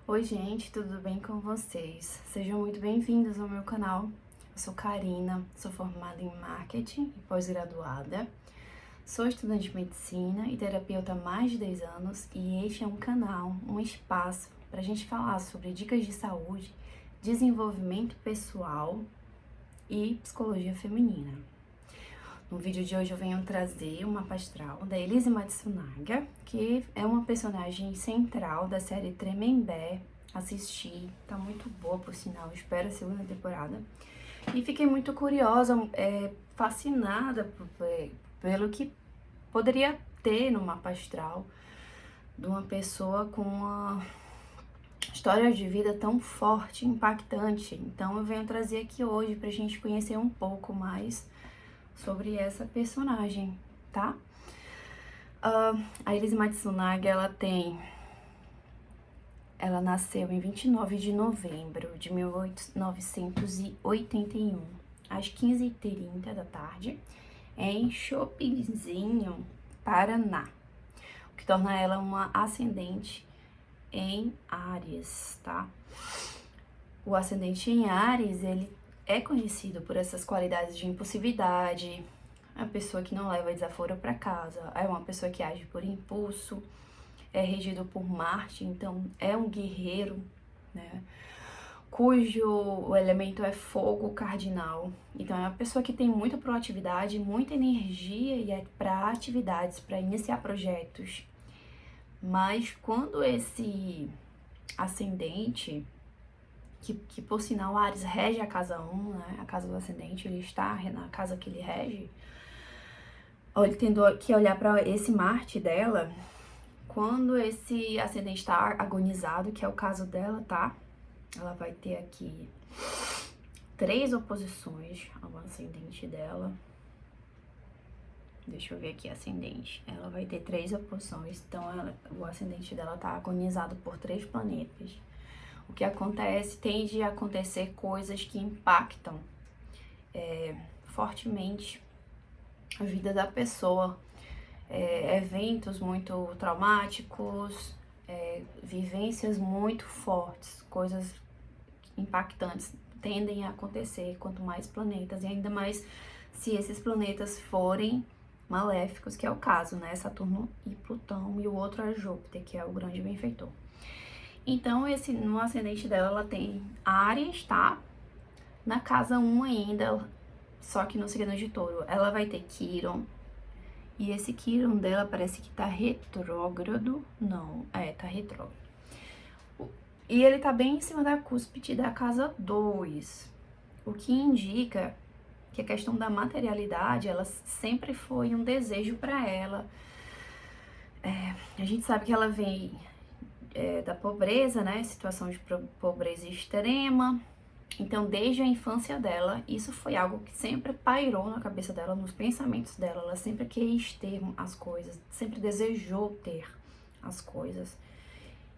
Oi gente, tudo bem com vocês? Sejam muito bem-vindos ao meu canal. Eu sou Karina, sou formada em Marketing e pós-graduada. Sou estudante de Medicina e terapeuta há mais de 10 anos e este é um canal, um espaço para a gente falar sobre dicas de saúde, desenvolvimento pessoal e psicologia feminina. No vídeo de hoje eu venho trazer uma mapa astral da Elise Matsunaga, que é uma personagem central da série Tremembé. Assisti, tá muito boa por sinal, espero a segunda temporada. E fiquei muito curiosa, fascinada pelo que poderia ter no mapa astral de uma pessoa com uma história de vida tão forte, impactante. Então eu venho trazer aqui hoje pra gente conhecer um pouco mais sobre essa personagem, tá? A Elise Matsunaga, ela nasceu em 29 de novembro de 1981, às 15h30 da tarde, em Chopinzinho, Paraná, o que torna ela uma ascendente em Áries, tá? O ascendente em Áries, ele é conhecido por essas qualidades de impulsividade, a pessoa que não leva desaforo para casa, é uma pessoa que age por impulso, é regido por Marte, então é um guerreiro, né? Cujo o elemento é fogo cardinal. Então é uma pessoa que tem muita proatividade, muita energia e é para atividades, para iniciar projetos. Mas quando esse ascendente, que por sinal Áries rege a casa 1, né? A casa do ascendente, ele está na casa que ele rege. Ele tendo que olhar para esse Marte dela, quando esse ascendente está agonizado, que é o caso dela, tá? Ela vai ter aqui 3 oposições ao ascendente dela. Deixa eu ver aqui, ascendente. Ela vai ter 3 oposições, então o ascendente dela tá agonizado por 3 planetas. O que acontece, tende a acontecer coisas que impactam fortemente a vida da pessoa. Eventos muito traumáticos, vivências muito fortes, coisas impactantes tendem a acontecer quanto mais planetas, e ainda mais se esses planetas forem maléficos, que é o caso, né? Saturno e Plutão, e o outro é Júpiter, que é o grande benfeitor. Então, no ascendente dela, ela tem Áries, tá? Na casa 1 ainda, só que no signo de Touro, ela vai ter Quiron. E esse Quiron dela parece que tá retrógrado. Não, tá retrógrado. E ele tá bem em cima da cúspide da casa 2. O que indica que a questão da materialidade, ela sempre foi um desejo para ela. A gente sabe que ela vem da pobreza, né? Situação de pobreza extrema. Então, desde a infância dela, isso foi algo que sempre pairou na cabeça dela, nos pensamentos dela. Ela sempre quis ter as coisas, sempre desejou ter as coisas.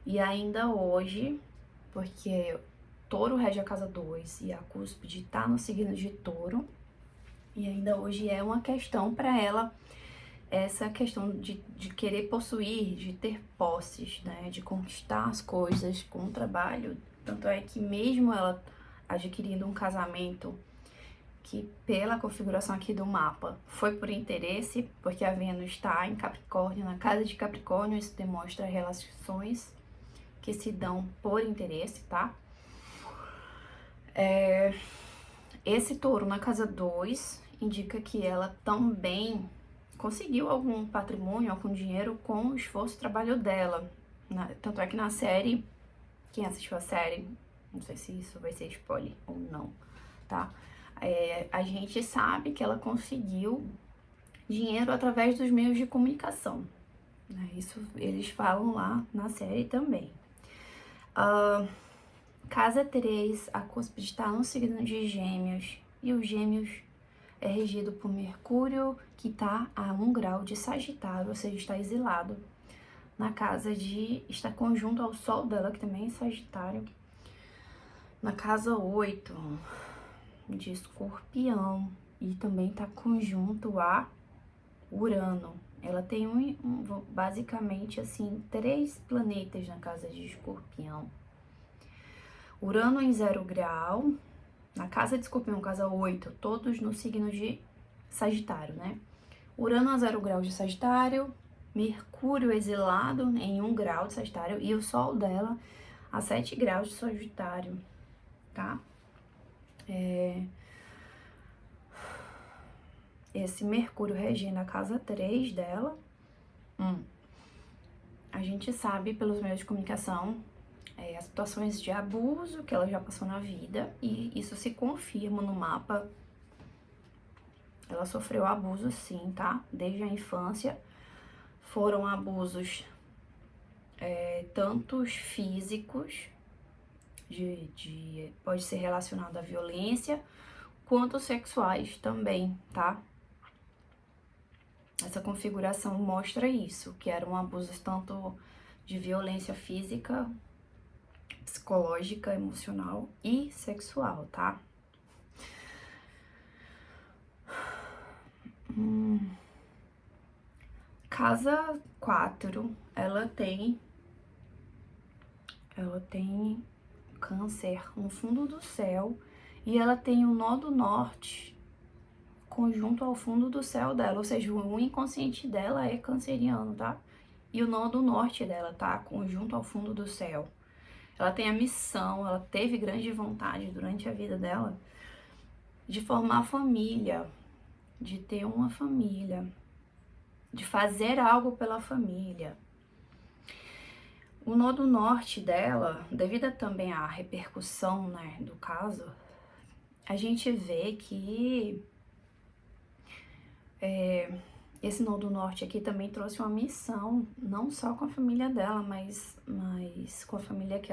E ainda hoje, porque Touro rege a casa 2 e a cúspide tá no signo de Touro, e ainda hoje é uma questão para ela, essa questão de querer possuir, de ter posses, né? De conquistar as coisas com o trabalho. Tanto é que mesmo ela adquirindo um casamento que, pela configuração aqui do mapa, foi por interesse, porque a Vênus está em Capricórnio, na casa de Capricórnio, isso demonstra relações que se dão por interesse, tá? Esse touro na casa 2 indica que ela também conseguiu algum patrimônio, algum dinheiro com o esforço e trabalho dela. Tanto é que na série, quem assistiu a série, não sei se isso vai ser spoiler ou não, tá? A gente sabe que ela conseguiu dinheiro através dos meios de comunicação, né? Isso eles falam lá na série também. Casa 3, a cúspide está no signo de Gêmeos, e os Gêmeos é regido por Mercúrio, que está a 1 grau de Sagitário, ou seja, está exilado. Na casa está conjunto ao Sol dela, que também é Sagitário. Na casa 8, de Escorpião, e também está conjunto a Urano. Ela tem basicamente assim 3 planetas na casa de Escorpião. Urano em 0 grau, na casa de Escorpião, casa 8, todos no signo de Sagitário, né? Urano a 0 graus de Sagitário, Mercúrio exilado em 1 grau de Sagitário e o Sol dela a 7 graus de Sagitário, tá? Esse Mercúrio regendo a casa 3 dela. A gente sabe pelos meios de comunicação as situações de abuso que ela já passou na vida e isso se confirma no mapa. Ela sofreu abuso sim, tá? Desde a infância. Foram abusos tantos físicos, pode ser relacionado à violência, quanto sexuais também, tá? Essa configuração mostra isso, que eram abusos tanto de violência física, psicológica, emocional e sexual, tá? Casa 4, ela tem Câncer no fundo do céu e ela tem o nó do norte conjunto ao fundo do céu dela, ou seja, o inconsciente dela é canceriano, tá? E o nó do norte dela tá conjunto ao fundo do céu. Ela tem a missão, ela teve grande vontade durante a vida dela de formar família, de ter uma família, de fazer algo pela família. O nó do norte dela, devido também à repercussão, né, do caso, a gente vê que esse nó do norte aqui também trouxe uma missão, não só com a família dela, mas com a família que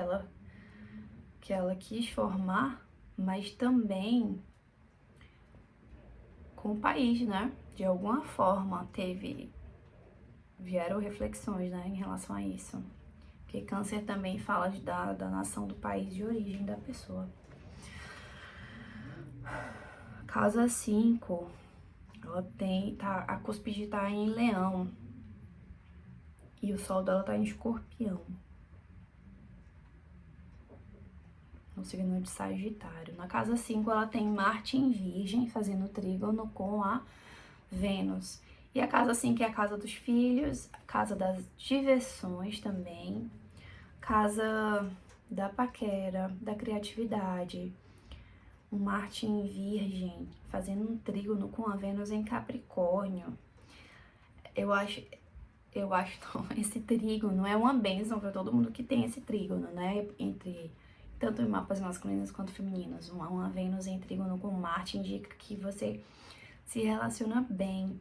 ela quis formar, mas também com o país, né? De alguma forma vieram reflexões, né, em relação a isso. Porque Câncer também fala da nação, do país de origem da pessoa. Casa 5, ela a cúspide tá em Leão. E o Sol dela tá em Escorpião. No signo de Sagitário. Na casa 5, ela tem Marte em Virgem, fazendo trígono com a Vênus. E a casa 5 é a casa dos filhos, a casa das diversões também, casa da paquera, da criatividade. O Marte em Virgem, fazendo um trígono com a Vênus em Capricórnio. Eu acho que esse trígono é uma bênção para todo mundo que tem esse trígono, né? Tanto em mapas masculinos quanto femininos. Uma Vênus em trígono com Marte indica que você se relaciona bem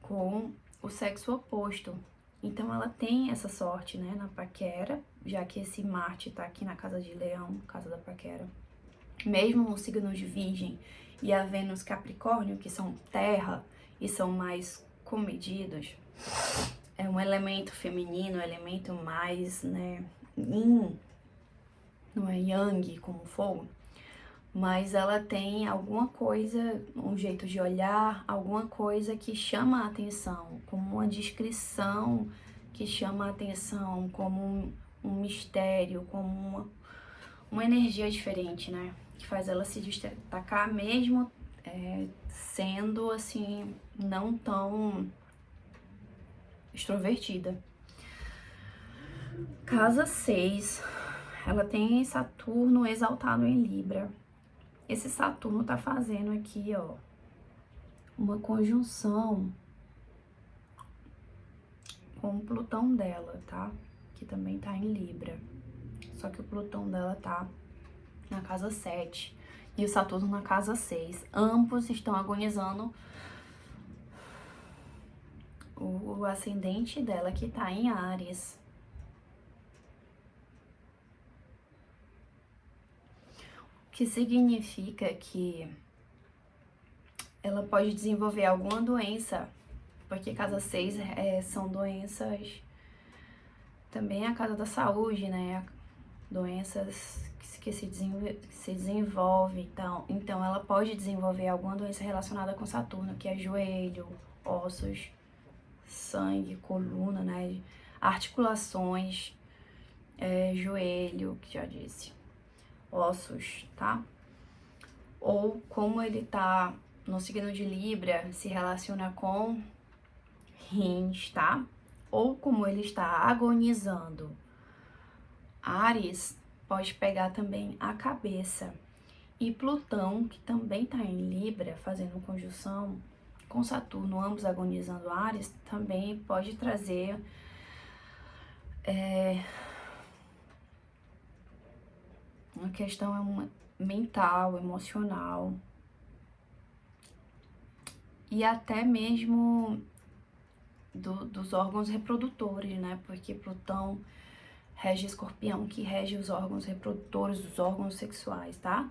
com o sexo oposto. Então ela tem essa sorte, né, na paquera, já que esse Marte tá aqui na casa de Leão, casa da paquera. Mesmo no signo de Virgem e a Vênus Capricórnio, que são terra e são mais comedidos, é um elemento feminino, um elemento mais, né, yin, não é yang como fogo, mas ela tem alguma coisa, um jeito de olhar, alguma coisa que chama a atenção, como uma descrição que chama a atenção, como um mistério, como uma energia diferente, né? Que faz ela se destacar mesmo sendo, assim, não tão extrovertida. Casa 6, ela tem Saturno exaltado em Libra. Esse Saturno tá fazendo aqui, ó, uma conjunção com o Plutão dela, tá? Que também tá em Libra. Só que o Plutão dela tá na casa 7 e o Saturno na casa 6. Ambos estão agonizando o ascendente dela, que tá em Áries. Que significa que ela pode desenvolver alguma doença, porque casa 6 são doenças, também a casa da saúde, né? Doenças que se desenvolvem, então ela pode desenvolver alguma doença relacionada com Saturno, que é joelho, ossos, sangue, coluna, né? Articulações, joelho, que já disse. ossos, tá? Ou como ele tá no signo de Libra, se relaciona com rins, tá? Ou como ele está agonizando. Áries pode pegar também a cabeça. E Plutão, que também está em Libra, fazendo conjunção com Saturno, ambos agonizando Áries, também pode trazer uma questão mental, emocional e até mesmo dos órgãos reprodutores, né? Porque Plutão rege Escorpião, que rege os órgãos reprodutores, os órgãos sexuais, tá?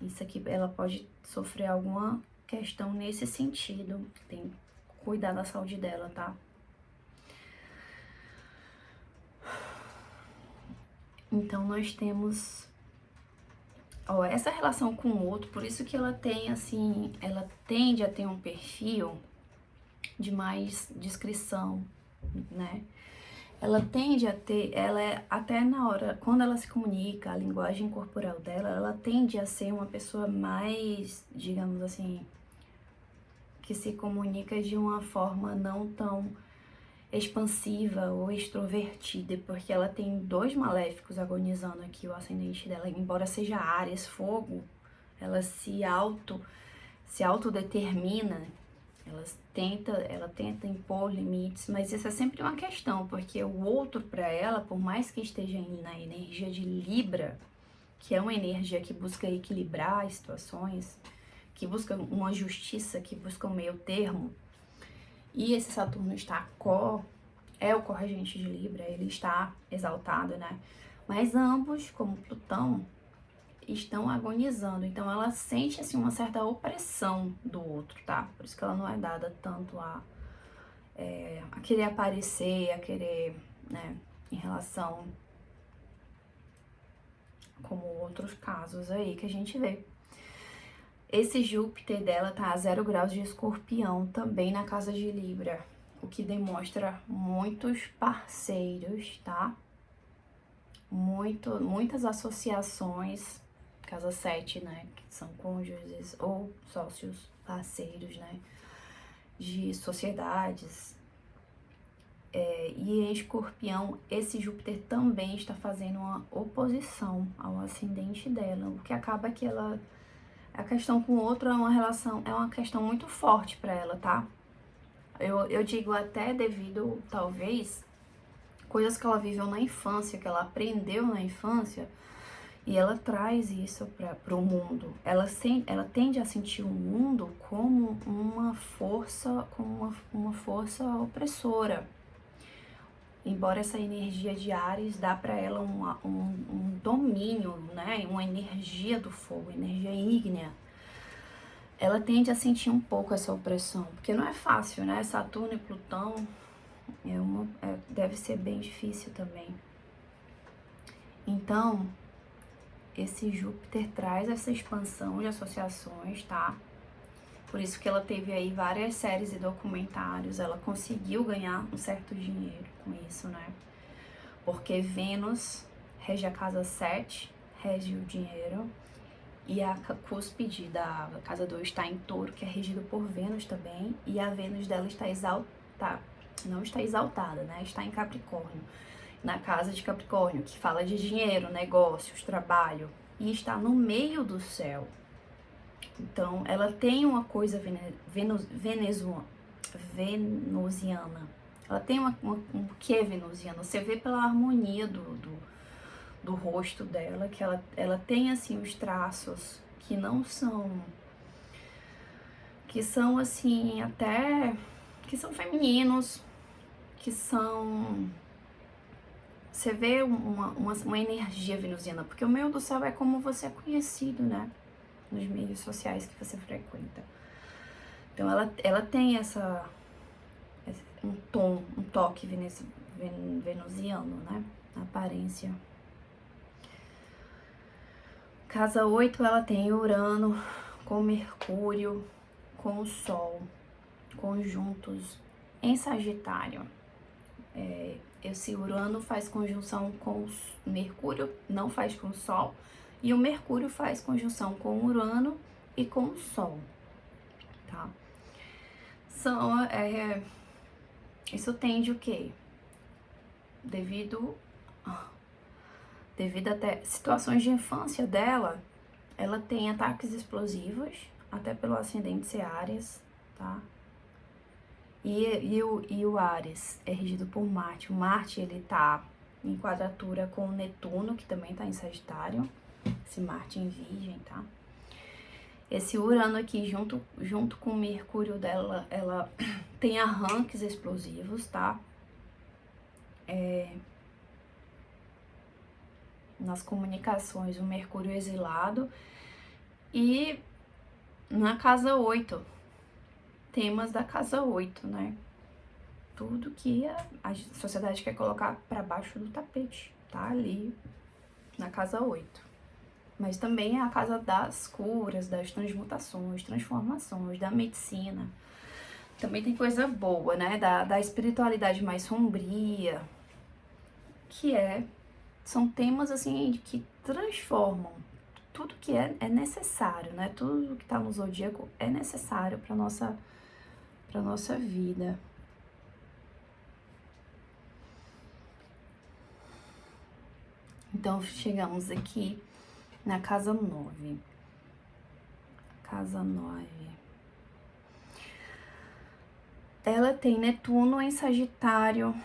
Isso aqui, ela pode sofrer alguma questão nesse sentido. Tem que cuidar da saúde dela, tá? Então, nós temos ó, essa relação com o outro, por isso que ela tem, assim, ela tende a ter um perfil de mais discrição, né? Ela tende a ter, ela é, até na hora, quando ela se comunica, a linguagem corporal dela, ela tende a ser uma pessoa mais, digamos assim, que se comunica de uma forma não tão expansiva ou extrovertida, porque ela tem dois maléficos agonizando aqui, o ascendente dela, embora seja Áries, fogo, ela se autodetermina, ela tenta impor limites, mas isso é sempre uma questão, porque o outro para ela, por mais que esteja na energia de Libra, que é uma energia que busca equilibrar as situações, que busca uma justiça, que busca um meio termo, e esse Saturno está é o corregente de Libra, ele está exaltado, né? Mas ambos, como Plutão, estão agonizando, então ela sente assim uma certa opressão do outro, tá? Por isso que ela não é dada tanto a querer aparecer, a querer, né, em relação como outros casos aí que a gente vê. Esse Júpiter dela tá a 0 graus de Escorpião, também na casa de Libra, o que demonstra muitos parceiros, tá? Muitas associações, casa 7, né, que são cônjuges ou sócios, parceiros, né, de sociedades. E em Escorpião, esse Júpiter também está fazendo uma oposição ao ascendente dela, o que acaba que a questão com o outro é uma questão muito forte para ela, tá? Eu digo até devido, talvez, coisas que ela viveu na infância, que ela aprendeu na infância, e ela traz isso para o mundo. Ela tende a sentir o mundo como uma força opressora. Embora essa energia de Áries dá para ela um domínio, né? Uma energia do fogo, energia ígnea. Ela tende a sentir um pouco essa opressão, porque não é fácil, né? Saturno e Plutão deve ser bem difícil também. Então, esse Júpiter traz essa expansão de associações, tá? Por isso que ela teve aí várias séries e documentários, ela conseguiu ganhar um certo dinheiro com isso, né? Porque Vênus rege a casa 7, rege o dinheiro, e a cúspide da casa 2 está em Touro, que é regido por Vênus também, e a Vênus dela não está exaltada, né? Está em Capricórnio, na casa de Capricórnio, que fala de dinheiro, negócios, trabalho, e está no meio do céu. Então, ela tem uma coisa venusiana. Ela tem um quê venusiano. Você vê pela harmonia do rosto dela, que ela tem, assim, os traços que não são... que são, assim, até... que são femininos, que são... Você vê uma energia venusiana, porque o meio do céu é como você é conhecido, né? Nos meios sociais que você frequenta. Então, ela tem um toque venusiano, né? Na aparência. Casa 8, ela tem Urano com Mercúrio, com o Sol, conjuntos em Sagitário. esse Urano faz conjunção com Mercúrio, não faz com o Sol, e o Mercúrio faz conjunção com o Urano e com o Sol, tá? Isso tende o quê? Devido até situações de infância dela, ela tem ataques explosivos, até pelo ascendente ser Áries, tá? E o Áries é regido por Marte. O Marte, ele tá em quadratura com o Netuno, que também tá em Sagitário. Esse Marte em Virgem, tá? Esse Urano aqui, junto com o Mercúrio dela, ela tem arranques explosivos, tá? Nas comunicações, o Mercúrio exilado. E na casa 8, temas da casa 8, né? Tudo que a sociedade quer colocar para baixo do tapete, tá ali na casa 8. Mas também é a casa das curas, das transmutações, transformações, da medicina. Também tem coisa boa, né? Da espiritualidade mais sombria, são temas assim que transformam. Tudo que é necessário, né? Tudo que tá no zodíaco é necessário para nossa vida. Então, chegamos aqui na casa 9. Casa 9. Ela tem Netuno em Sagitário,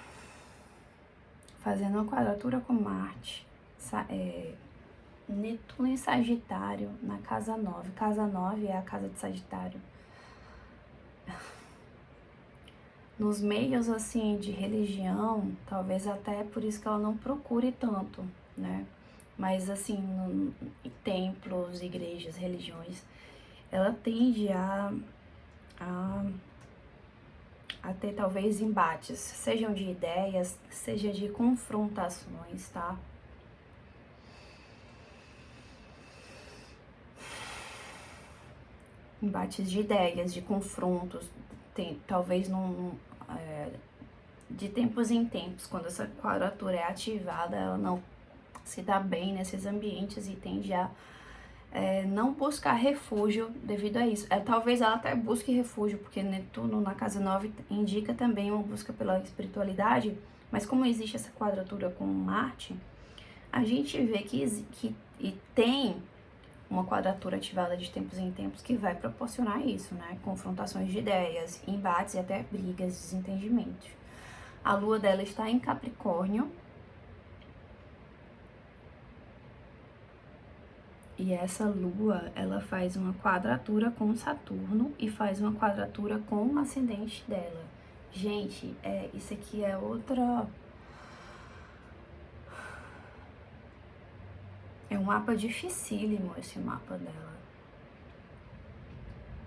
fazendo uma quadratura com Marte. Netuno em Sagitário na casa 9. Casa 9 é a casa de Sagitário. Nos meios, assim, de religião, talvez até por isso que ela não procure tanto, né? Mas, assim, em templos, igrejas, religiões, ela tende a ter, talvez, embates, sejam de ideias, seja de confrontações, tá? Embates de ideias, de confrontos, talvez de tempos em tempos, quando essa quadratura é ativada, ela não se dá bem nesses ambientes e tende a não buscar refúgio devido a isso. Talvez ela até busque refúgio, porque Netuno na casa 9 indica também uma busca pela espiritualidade, mas como existe essa quadratura com Marte, a gente vê que tem uma quadratura ativada de tempos em tempos que vai proporcionar isso, né? Confrontações de ideias, embates e até brigas, desentendimentos. A lua dela está em Capricórnio. E essa lua, ela faz uma quadratura com Saturno e faz uma quadratura com o ascendente dela. Gente, isso aqui é outra... É um mapa dificílimo, esse mapa dela,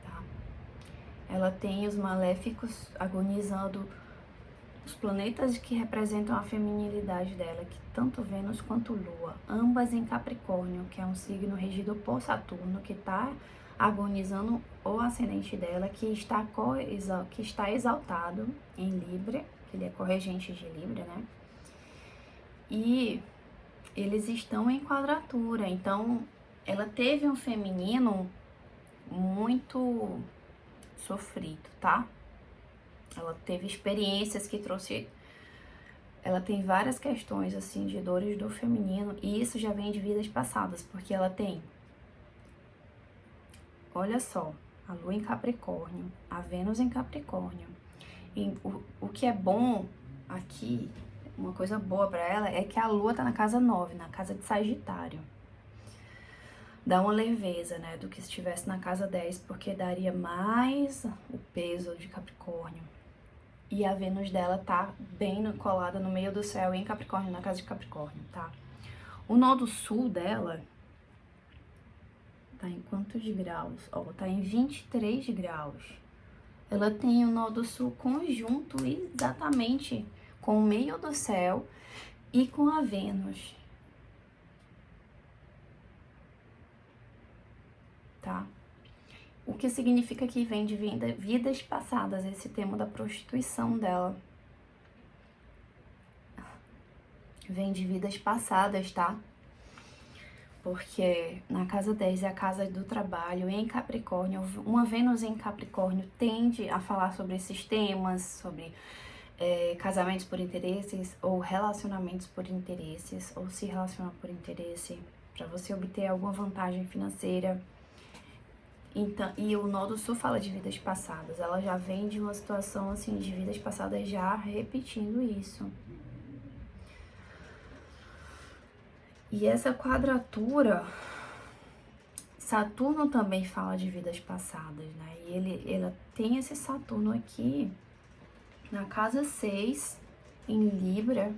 tá? Ela tem os maléficos agonizando os planetas que representam a feminilidade dela, que tanto Vênus quanto Lua, ambas em Capricórnio, que é um signo regido por Saturno, que está agonizando o ascendente dela, que está exaltado em Libra, que ele é corregente de Libra, né? E eles estão em quadratura, então ela teve um feminino muito sofrido, tá? Ela teve experiências que trouxe... Ela tem várias questões, assim, de dores do feminino, e isso já vem de vidas passadas, porque ela tem... Olha só, a Lua em Capricórnio, a Vênus em Capricórnio. E o que é bom aqui, uma coisa boa pra ela, é que a Lua tá na casa 9, na casa de Sagitário. Dá uma leveza, né, do que se estivesse na casa 10, porque daria mais o peso de Capricórnio. E a Vênus dela tá bem colada no meio do céu em Capricórnio, na casa de Capricórnio, tá? O nodo sul dela tá em quantos graus? Ó, tá em 23 graus. Ela tem o nodo sul conjunto exatamente com o meio do céu e com a Vênus, tá? O que significa que vem de vidas passadas, esse tema da prostituição dela. vem de vidas passadas, tá? Porque na casa 10 é a casa do trabalho, em Capricórnio, uma Vênus em Capricórnio tende a falar sobre esses temas, sobre casamentos por interesses, ou relacionamentos por interesses, ou se relacionar por interesse, para você obter alguma vantagem financeira. Então, e o nó do sul fala de vidas passadas, ela já vem de uma situação assim, de vidas passadas já repetindo isso. E essa quadratura, Saturno também fala de vidas passadas, né? E ela tem esse Saturno aqui na casa 6, em Libra,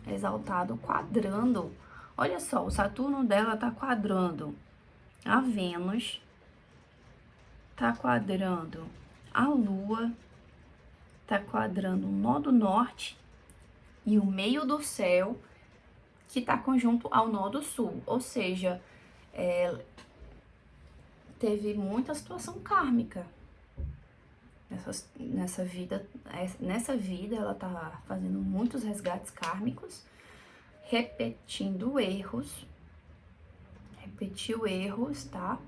exaltado, quadrando. Olha só, o Saturno dela tá quadrando a Vênus, tá quadrando a Lua, tá quadrando o nó do norte e o meio do céu, que tá conjunto ao nó do sul. Ou seja, teve muita situação kármica nessa vida. Nessa vida ela tá fazendo muitos resgates kármicos, repetindo erros, repetiu erros, tá?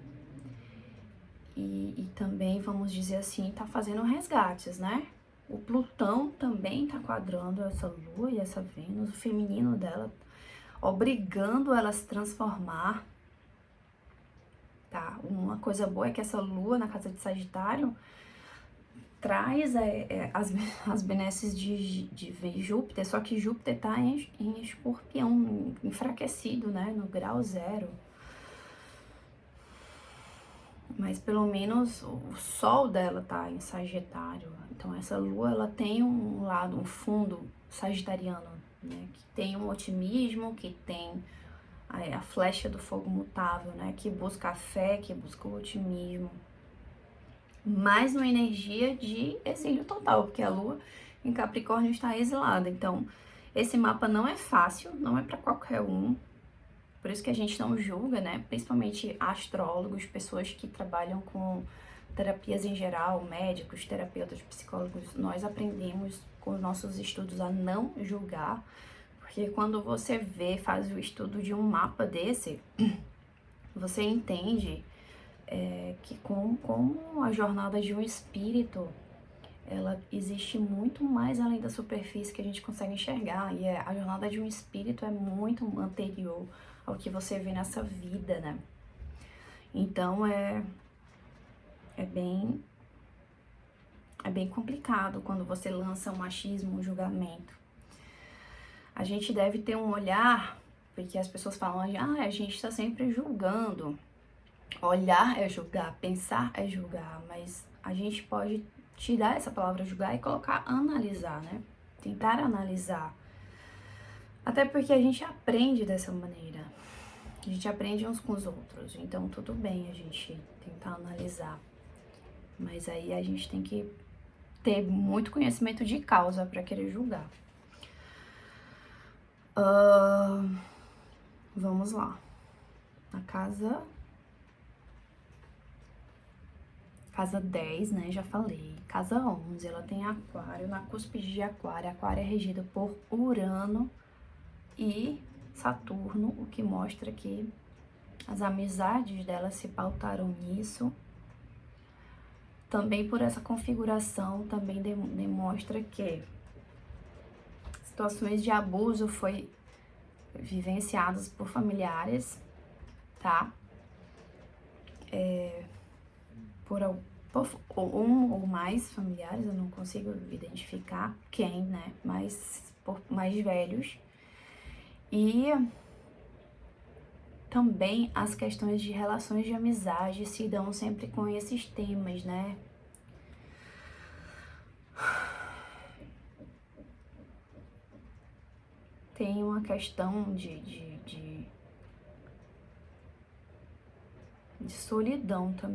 E também, vamos dizer assim, tá fazendo resgates, né? O Plutão também tá quadrando essa Lua e essa Vênus, o feminino dela, obrigando ela a se transformar, tá? Uma coisa boa é que essa Lua na casa de Sagitário traz as benesses de Júpiter, só que Júpiter tá em Escorpião, enfraquecido, né? No grau 0. Mas pelo menos o sol dela tá em Sagitário. Então essa lua, ela tem um lado, um fundo sagitariano, né? Que tem um otimismo, que tem a flecha do fogo mutável, né? Que busca a fé, que busca o otimismo. Mas uma energia de exílio total, porque a lua em Capricórnio está exilada. Então esse mapa não é fácil, não é para qualquer um. Por isso que a gente não julga, né? Principalmente astrólogos, pessoas que trabalham com terapias em geral, médicos, terapeutas, psicólogos. Nós aprendemos com os nossos estudos a não julgar, porque quando você faz o estudo de um mapa desse, você entende que como a jornada de um espírito, ela existe muito mais além da superfície que a gente consegue enxergar. E a jornada de um espírito é muito anterior ao que você vê nessa vida, né? Então é bem complicado quando você lança um machismo, um julgamento. A gente deve ter um olhar, porque as pessoas falam, a gente está sempre julgando. Olhar é julgar, pensar é julgar, mas a gente pode tirar essa palavra julgar e colocar analisar, né? Tentar analisar. Até porque a gente aprende dessa maneira. A gente aprende uns com os outros. Então, tudo bem a gente tentar analisar. Mas aí a gente tem que ter muito conhecimento de causa para querer julgar. Vamos lá. A casa 10, né? Já falei. Casa 11, ela tem Aquário, na cúspide de Aquário. Aquário é regida por Urano e Saturno, o que mostra que as amizades dela se pautaram nisso. Também por essa configuração, também demonstra que situações de abuso foi vivenciadas por familiares, tá? Por um ou mais familiares, eu não consigo identificar quem, né? Mas por mais velhos. E também as questões de relações de amizade se dão sempre com esses temas, né? Tem uma questão de solidão também.